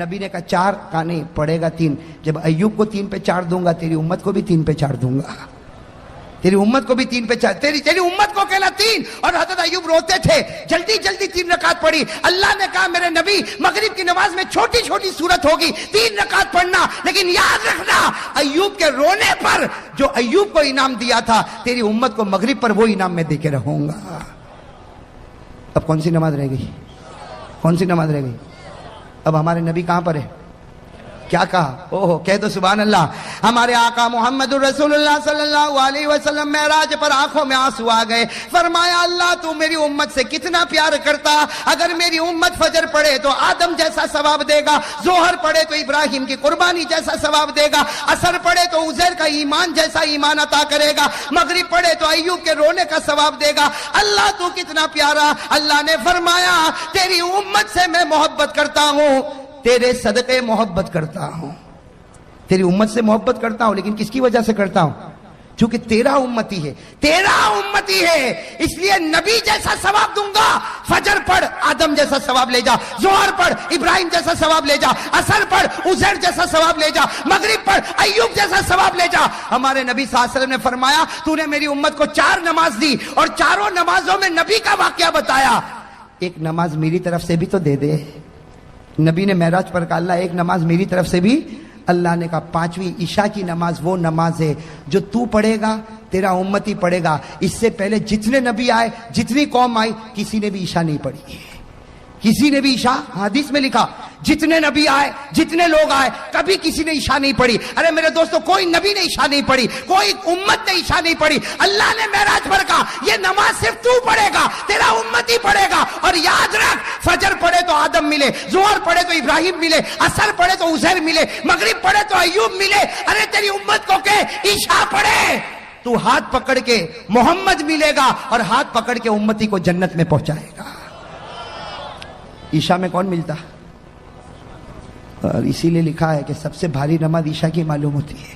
نبی نے کہا 4 کا نہیں پڑھے گا 3. جب ایوب کو 3 پہ 4 دوں گا تیری امت کو بھی 3 پہ 4 دوں گا. تیری امت کو بھی 3 پہ 4، تیری امت کو کہنا 3. اور حضرت ایوب روتے تھے، جلدی 3 رکعت پڑھی. اللہ نے کہا میرے نبی مغرب کی نماز میں چھوٹی صورت ہوگی، 3 رکعت پڑھنا، لیکن یاد رکھنا ایوب کے رونے پر جو ایوب کو انعام دیا تھا تیری امت کو مغرب پر وہ انعام میں دے کے رہوں گا. اب کون سی نماز رہ گئی؟ اب ہمارے نبی کہاں پر ہے؟ کیا کہا؟ کہہ دو سبحان اللہ. ہمارے آقا محمد الرسول اللہ صلی اللہ علیہ وسلم معراج پر آنکھوں میں آنسو آ گئے. فرمایا اللہ تو میری امت سے کتنا پیار کرتا. اگر میری امت فجر پڑھے تو آدم جیسا ثواب دے گا، ظہر پڑھے تو ابراہیم کی قربانی جیسا ثواب دے گا، عصر پڑھے تو عزیر کا ایمان جیسا ایمان عطا کرے گا، مغرب پڑھے تو ایوب کے رونے کا ثواب دے گا. اللہ تو کتنا پیارا. اللہ نے فرمایا تیری امت سے میں محبت کرتا ہوں، تیرے صدقے محبت کرتا ہوں. تیری امت سے محبت کرتا ہوں لیکن کس کی وجہ سے کرتا ہوں؟ چونکہ تیرا امتی ہے، اس لیے نبی جیسا ثواب دوں گا. فجر پڑھ آدم جیسا ثواب لے جا، ظہر پڑھ ابراہیم جیسا ثواب لے جا، عصر پڑھ عزیر جیسا ثواب لے جا، مغرب پڑھ ایوب جیسا ثواب لے جا. ہمارے نبی صلی اللہ علیہ وسلم نے فرمایا تو نے میری امت کو 4 نماز دی اور 4 نمازوں میں نبی کا واقعہ بتایا. ایک نماز میری طرف سے بھی تو دے دے. نبی نے معراج پر کہا اللہ ایک نماز میری طرف سے بھی. اللہ نے کہا 5ویں عشاء کی نماز وہ نماز ہے جو تو پڑھے گا تیرا امتی پڑھے گا. اس سے پہلے جتنے نبی آئے، جتنی قوم آئی، کسی نے بھی عشاء نہیں پڑھی. حدیث میں لکھا جتنے نبی آئے، جتنے لوگ آئے، کبھی کسی نے عشاء نہیں پڑھی. ارے میرے دوستو کوئی نبی نے عشاء نہیں پڑھی، کوئی امت نے عشاء نہیں پڑھی. اللہ نے معراج پر کہا یہ نماز صرف تو پڑھے گا، تیرا امت ہی پڑھے گا. اور یاد رکھ فجر پڑھے تو آدم ملے، ظہر پڑھے تو ابراہیم ملے، عصر پڑھے تو عزیر ملے، مغرب پڑھے تو ایوب ملے. ارے تیری امت کو کہ عشاء پڑھے تو ہاتھ پکڑ کے محمد ملے گا اور ہاتھ پکڑ کے امتی کو جنت میں پہنچائے گا. عشاء میں کون ملتا؟ اور اسی لیے لکھا ہے کہ سب سے بھاری نماز عشاء کی معلوم ہوتی ہے.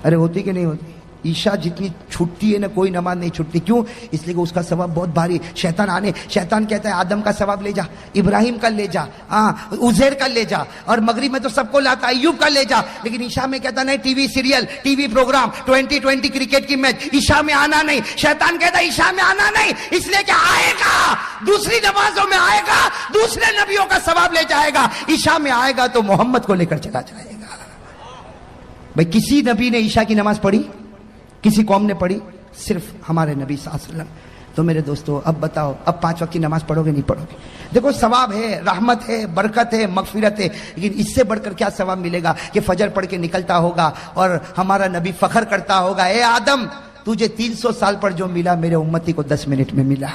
ارے ہوتی کہ نہیں ہوتی؟ عشاء جتنی چھٹتی ہے نا کوئی نماز نہیں چھٹتی. کیوں؟ اس لیے کہ اس کا ثواب بہت بھاری. شیطان کہتا ہے آدم کا ثواب لے جا، ابراہیم کا لے جا، عزیر کا لے جا، اور مغرب میں تو سب کو لاتا ایوب کا لے جا. لیکن عشاء میں کہتا نہیں TV serial, TV programme, 2020 cricket کی میچ، عشاء میں آنا نہیں. شیطان کہتا ہے عشاء میں آنا نہیں، اس لیے کہ آئے گا دوسری نمازوں میں آئے گا، دوسرے نبیوں کا ثواب لے جائے گا. عشاء میں آئے گا تو محمد کو لے کر چلا جائے گا. بھائی کسی نبی نے عشاء کی نماز پڑھی؟ کسی قوم نے پڑھی؟ صرف ہمارے نبی صلی اللہ علیہ وسلم. تو میرے دوستو اب بتاؤ اب 5 وقت کی نماز پڑھو گے نہیں پڑھو گے؟ دیکھو ثواب ہے، رحمت ہے، برکت ہے، مغفرت ہے، لیکن اس سے بڑھ کر کیا ثواب ملے گا کہ فجر پڑھ کے نکلتا ہوگا اور ہمارا نبی فخر کرتا ہوگا اے آدم تجھے 300 سال پر جو ملا میرے امتی کو 10 منٹ میں ملا.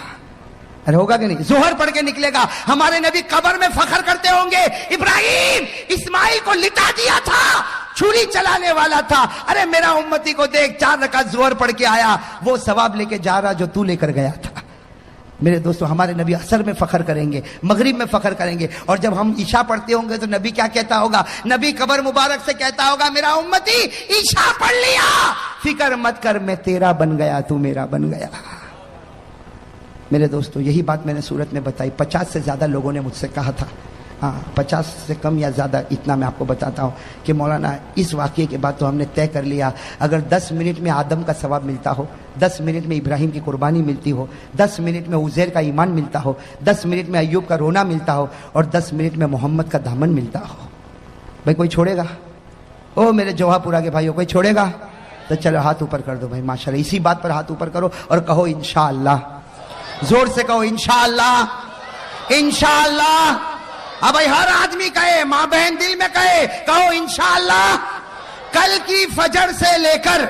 ارے ہوگا کہ نہیں؟ ظہر پڑھ کے نکلے گا، ہمارے نبی قبر میں فخر کرتے ہوں گے ابراہیم اسماعیل کو لٹا دیا تھا، چھری چلانے والا تھا. ارے میرا امتی کو دیکھ 4 رکعت ظہر پڑھ کے آیا، وہ ثواب لے کے جا رہا جو تو لے کر گیا تھا. میرے دوستو ہمارے نبی عصر میں فخر کریں گے، مغرب میں فخر کریں گے، اور جب ہم عشاء پڑھتے ہوں گے تو نبی کیا کہتا ہوگا؟ نبی قبر مبارک سے کہتا ہوگا میرا امتی عشاء پڑھ لیا، فکر مت کر میں تیرا بن گیا تو میرا بن گیا۔ میرے دوستو یہی بات میں نے سورت میں بتائی، 50 سے زیادہ لوگوں نے مجھ سے کہا تھا، 50 سے کم یا زیادہ، اتنا میں آپ کو بتاتا ہوں کہ مولانا اس واقعے کے بعد تو ہم نے طے کر لیا اگر 10 منٹ میں آدم کا ثواب ملتا ہو، 10 منٹ میں ابراہیم کی قربانی ملتی ہو، 10 منٹ میں عزیر کا ایمان ملتا ہو، 10 منٹ میں ایوب کا رونا ملتا ہو، اور 10 منٹ میں محمد کا دامن ملتا ہو، بھائی کوئی چھوڑے گا؟ او میرے جوہا پورا کے بھائیو، کوئی چھوڑے گا؟ تو چلو ہاتھ اوپر کر دو بھائی، ماشاءاللہ اسی بات پر ہاتھ اوپر کرو اور کہو انشاءاللہ، زور سے کہو انشاءاللہ، انشاءاللہ۔ اب بھائی ہر آدمی کہے، ماں بہن دل میں کہو انشاءاللہ، کل کی فجر سے لے کر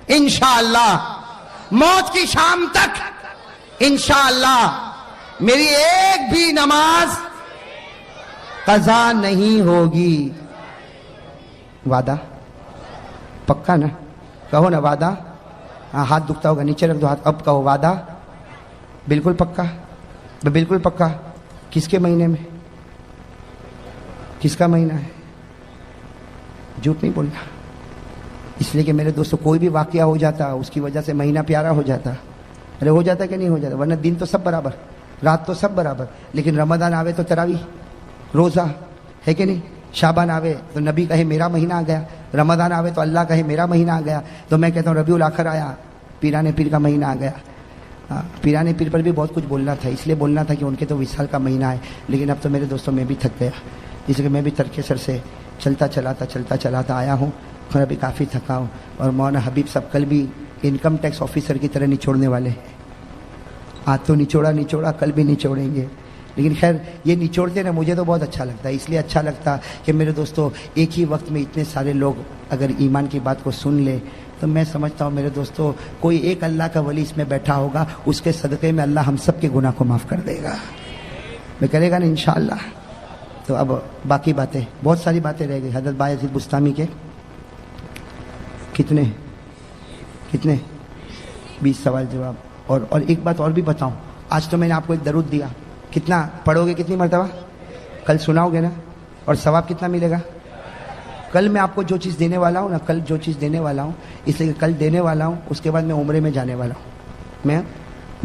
انشاءاللہ موت کی شام تک انشاءاللہ میری ایک بھی نماز قضا نہیں ہوگی۔ وعدہ پکا نا؟ کہو نا وعدہ۔ ہاتھ دکھتا ہوگا نیچے رکھ دو ہاتھ، اب کہو وعدہ بالکل پکا، بالکل پکا۔ کس کے مہینے میں؟ کس کا مہینہ ہے؟ جھوٹ نہیں بولنا، اس لیے کہ میرے دوستو کوئی بھی واقعہ ہو جاتا اس کی وجہ سے مہینہ پیارا ہو جاتا، ارے ہو جاتا کہ نہیں ہو جاتا؟ ورنہ دن تو سب برابر، رات تو سب برابر، لیکن رمضان آوے تو تراویح، روزہ ہے کہ نہیں؟ شعبان آوے تو نبی کہے میرا مہینہ آ گیا، رمضان آوے تو اللہ کہے میرا مہینہ آ گیا، تو میں کہتا ہوں ربیع الاخر آیا، پیران پیر کا مہینہ آ گیا۔ پیران پیر پر بھی بہت کچھ بولنا تھا، اس لیے بولنا تھا کہ ان کے تو وصال کا مہینہ ہے، لیکن اب تو میرے دوستوں میں بھی تھک گیا، اس لیے میں بھی ترک سر سے چلتا چلاتا آیا ہوں، اور ابھی کافی تھکا ہوں۔ اور مولانا حبیب صاحب کل بھی انکم ٹیکس آفیسر کی طرح نچوڑنے والے ہیں، آج تو نچوڑا کل بھی نچوڑیں گے، لیکن خیر یہ نچوڑتے نا مجھے تو بہت اچھا لگتا ہے، اس لیے اچھا لگتا کہ میرے دوستو ایک ہی وقت میں اتنے سارے لوگ اگر ایمان کی بات کو سن لے تو میں سمجھتا ہوں میرے دوستو کوئی ایک اللہ کا ولی اس میں بیٹھا ہوگا، اس کے صدقے میں اللہ ہم سب کے گناہ کو معاف کر دے گا، میں کرے گا نا انشاءاللہ۔ تو اب باقی باتیں بہت ساری باتیں رہ گئی۔ حضرت بایزید بستامی کے کتنے 20 سوال جواب، اور ایک بات اور بھی بتاؤں، آج تو میں نے آپ کو ایک درود دیا، کتنا پڑھو گے؟ کتنی مرتبہ؟ کل سناؤ گے نا؟ اور ثواب کتنا ملے گا؟ کل میں آپ کو جو چیز دینے والا ہوں نا، کل جو چیز دینے والا ہوں، اس لیے کہ کل دینے والا ہوں، اس کے بعد میں عمرے میں جانے والا ہوں، میں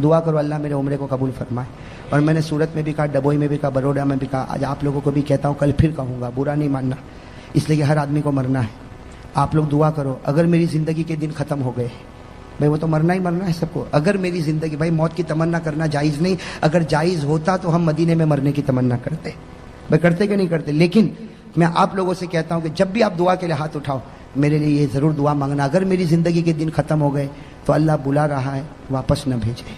دعا کرو اللہ میرے عمرے کو قبول فرمائے۔ اور میں نے سورت میں بھی کہا، ڈبوئی میں بھی کہا، بروڈا میں بھی کہا، آج آپ لوگوں کو بھی کہتا ہوں، کل پھر کہوں گا، برا نہیں ماننا، اس لیے کہ ہر آدمی کو مرنا ہے۔ آپ لوگ دعا کرو اگر میری زندگی کے دن ختم ہو گئے، بھائی وہ تو مرنا ہی مرنا ہے سب کو، اگر میری زندگی، بھائی موت کی تمنا کرنا جائز نہیں، اگر جائز ہوتا تو ہم مدینے میں مرنے کی تمنا کرتے، بھائی کرتے کہ نہیں کرتے؟ لیکن میں آپ لوگوں سے کہتا ہوں کہ جب بھی آپ دعا کے لیے ہاتھ اٹھاؤ، میرے لیے یہ ضرور دعا مانگنا، اگر میری زندگی کے دن ختم ہو گئے تو اللہ بلا رہا ہے واپس نہ بھیجے،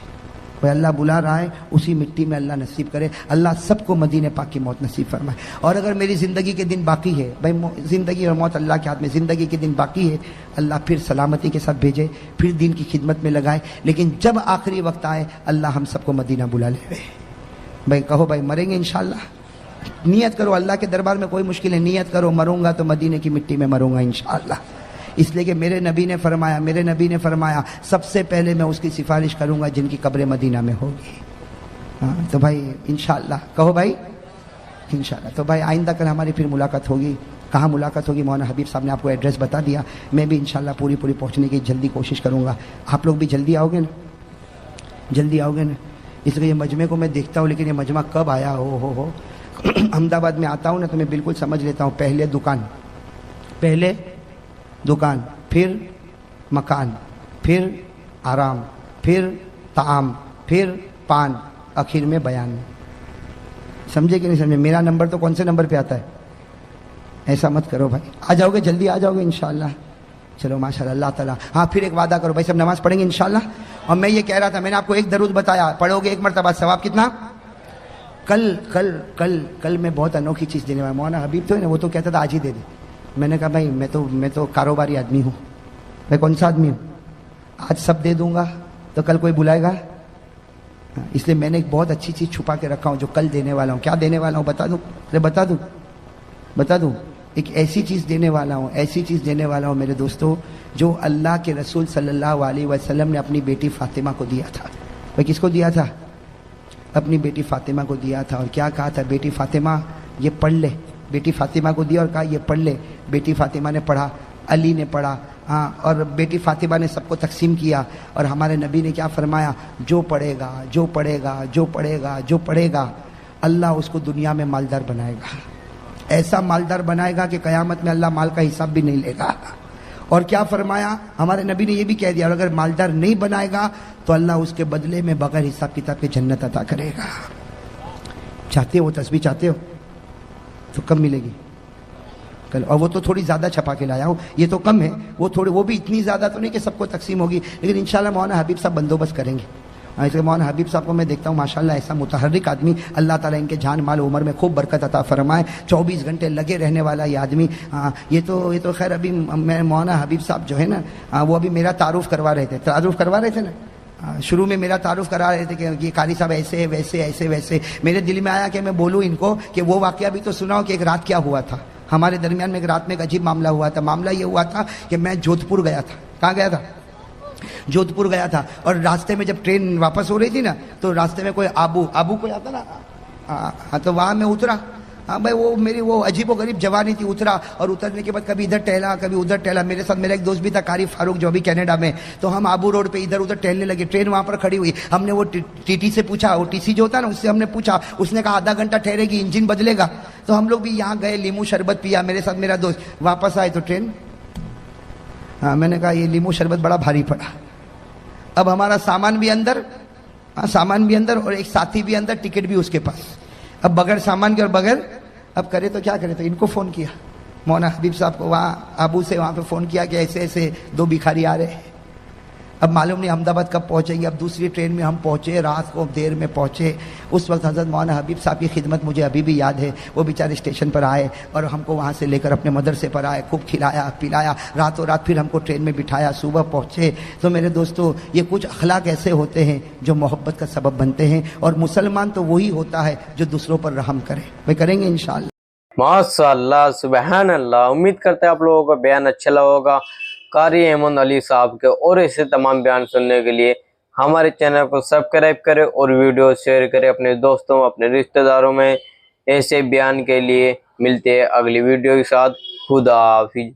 بھائی اللہ بلا رہا ہے اسی مٹی میں اللہ نصیب کرے، اللہ سب کو مدینے پاک کی موت نصیب فرمائے۔ اور اگر میری زندگی کے دن باقی ہے، بھائی زندگی اور موت اللہ کے ہاتھ میں، زندگی کے دن باقی ہے، اللہ پھر سلامتی کے ساتھ بھیجے، پھر دین کی خدمت میں لگائے، لیکن جب آخری وقت آئے اللہ ہم سب کو مدینہ بلا لے۔ بھائی کہو بھائی مریں گے انشاءاللہ، نیت کرو، اللہ کے دربار میں کوئی مشکل ہے، نیت کرو مروں گا تو مدینے کی مٹی میں مروں گا انشاءاللہ، اس لیے کہ میرے نبی نے فرمایا سب سے پہلے میں اس کی سفارش کروں گا جن کی قبر مدینہ میں ہوگی۔ تو بھائی انشاءاللہ کہو بھائی انشاءاللہ۔ تو بھائی آئندہ کل ہماری پھر ملاقات ہوگی، کہاں ملاقات ہوگی؟ مولانا حبیب صاحب نے آپ کو ایڈریس بتا دیا، میں بھی انشاءاللہ پوری پہنچنے کی جلدی کوشش کروں گا۔ آپ لوگ بھی جلدی آؤ گے نا؟ جلدی آؤ گے نا؟ اس لیے یہ مجمع کو میں دیکھتا ہوں، لیکن یہ مجمع کب آیا ہو احمد آباد میں آتا ہوں نا تو میں بالکل سمجھ لیتا ہوں، پہلے دکان، پھر مکان، پھر آرام، پھر طعام، پھر پان، آخر میں بیان۔ سمجھے کہ نہیں سمجھے؟ میرا نمبر تو کون سے نمبر پہ آتا ہے؟ ایسا مت کرو بھائی، آ جاؤ گے، جلدی آ جاؤ گے انشاءاللہ۔ چلو ماشاءاللہ، اللہ تعالیٰ۔ ہاں پھر ایک وعدہ کرو بھائی، سب نماز پڑھیں گے انشاءاللہ۔ اور میں یہ کہہ رہا تھا، میں نے آپ کو ایک درود بتایا، پڑھو گے ایک مرتبہ ثواب کتنا؟ کل میں بہت انوکھی چیز دینے والا، مولانا حبیب تو ہے نا، وہ تو کہتا تھا آج ہی دے دے، میں نے کہا بھائی میں تو کاروباری آدمی ہوں، میں کون سا آدمی ہوں، آج سب دے دوں گا تو کل کوئی بلائے گا، اس لیے میں نے ایک بہت اچھی چیز چھپا کے رکھا ہوں جو کل دینے والا ہوں۔ کیا دینے والا ہوں بتا دوں؟ ایک ایسی چیز دینے والا ہوں میرے دوستو، جو اللہ کے رسول صلی اللہ علیہ وسلم نے اپنی بیٹی فاطمہ کو دیا تھا۔ وہ کس کو دیا تھا؟ اپنی بیٹی فاطمہ کو دیا تھا. اور کیا کہا تھا؟ بیٹی فاطمہ یہ پڑھ لے. بیٹی فاطمہ کو دیا اور کہا یہ پڑھ لے. بیٹی فاطمہ نے پڑھا, علی نے پڑھا, ہاں, اور بیٹی فاطمہ نے سب کو تقسیم کیا. اور ہمارے نبی نے کیا فرمایا؟ جو پڑھے گا, جو پڑھے گا, جو پڑھے گا, جو پڑھے گا, اللہ اس کو دنیا میں مالدار بنائے گا. ایسا مالدار بنائے گا کہ قیامت میں اللہ مال کا حساب بھی نہیں لے گا. اور کیا فرمایا ہمارے نبی نے؟ یہ بھی کہہ دیا, اور اگر مالدار نہیں بنائے گا تو اللہ اس کے بدلے میں بغیر حساب کتاب کے جنت عطا کرے گا. چاہتے ہو وہ تسبیح؟ چاہتے ہو تو کم ملے گی کل. اور وہ تو تھوڑی زیادہ چھپا کے لایا ہوں, یہ تو کم ہے. وہ تھوڑی, وہ بھی اتنی زیادہ تو نہیں کہ سب کو تقسیم ہوگی, لیکن انشاءاللہ مولانا حبیب صاحب بندوبست کریں گے. اس لیے مولانا حبیب صاحب کو میں دیکھتا ہوں ماشاءاللہ ایسا متحرک آدمی, اللہ تعالیٰ ان کے جان مال عمر میں خوب برکت عطا فرمائے. 24 گھنٹے لگے رہنے والا یہ آدمی. یہ تو خیر ابھی میں مولانا حبیب صاحب جو ہے نا, وہ ابھی میرا تعارف کروا رہے تھے نا. شروع میں میرا تعارف کرا رہے تھے کہ یہ قاری صاحب ایسے ویسے ایسے ویسے. میرے دل میں آیا کہ میں بولوں ان کو کہ وہ واقعہ بھی تو سناؤ کہ ایک رات کیا ہوا تھا ہمارے درمیان میں. ایک رات میں ایک عجیب معاملہ ہوا تھا. معاملہ یہ ہوا تھا کہ میں جودھپور گیا تھا. کہاں گیا تھا؟ جودھپور گیا تھا. اور راستے میں جب ٹرین واپس ہو رہی تھی نا, تو راستے میں کوئی آبو کوئی آتا نا, ہاں, تو وہاں میں اترا. ہاں بھائی, وہ میری وہ عجیب و غریب جوانی تھی. اترا, اور اترنے کے بعد کبھی ادھر ٹہلا کبھی ادھر ٹہلا. میرے ساتھ میرا ایک دوست بھی تھا قاری فاروق, جو ابھی کینیڈا میں. تو ہم آبو روڈ پہ ادھر ادھر ٹہلنے لگے. ٹرین وہاں پر کھڑی ہوئی. ہم نے وہ ٹی ٹی سے پوچھا, وہ ٹی سی جو ہوتا ہے نا, اس سے ہم نے پوچھا. اس نے کہا آدھا گھنٹہ ٹھہرے گی, انجن بدلے گا. تو ہم لوگ بھی یہاں گئے, لیمو شربت پیا میرے ساتھ میرا دوست. واپس آئے تو ٹرین, ہاں, میں نے کہا یہ لیمو شربت بڑا بھاری پڑا. اب ہمارا سامان بھی اندر, سامان بھی اندر, اور ایک ساتھی بھی اندر, ٹکٹ بھی اس کے پاس. اب بغیر سامان کے اور بغیر, اب کرے تو کیا کرے؟ تو ان کو فون کیا, مولانا حبیب صاحب کو, وہاں ابو سے وہاں پہ فون کیا کہ ایسے ایسے 2 بھکاری آ رہے ہیں. اب معلوم نہیں احمد آباد کب پہنچے گی. اب دوسری ٹرین میں ہم پہنچے, رات کو دیر میں پہنچے. اس وقت حضرت مولانا حبیب صاحب کی خدمت مجھے ابھی بھی یاد ہے. وہ بیچارے اسٹیشن پر آئے اور ہم کو وہاں سے لے کر اپنے مدرسے پر آئے, خوب کھلایا پلایا, راتوں رات پھر ہم کو ٹرین میں بٹھایا, صبح پہنچے. تو میرے دوستو, یہ کچھ اخلاق ایسے ہوتے ہیں جو محبت کا سبب بنتے ہیں. اور مسلمان تو وہی ہوتا ہے جو دوسروں پر رحم کرے. وہ کریں گے انشاءاللہ. ماشاء اللہ, سبحان اللہ. امید کرتے ہیں آپ لوگوں کو بیان اچھا لگا ہوگا قاری احمد علی صاحب کے. اور ایسے تمام بیان سننے کے لیے ہمارے چینل کو سبسکرائب کریں اور ویڈیو شیئر کریں اپنے دوستوں, اپنے رشتہ داروں میں. ایسے بیان کے لیے ملتے ہیں اگلی ویڈیو کے ساتھ. خدا حافظ.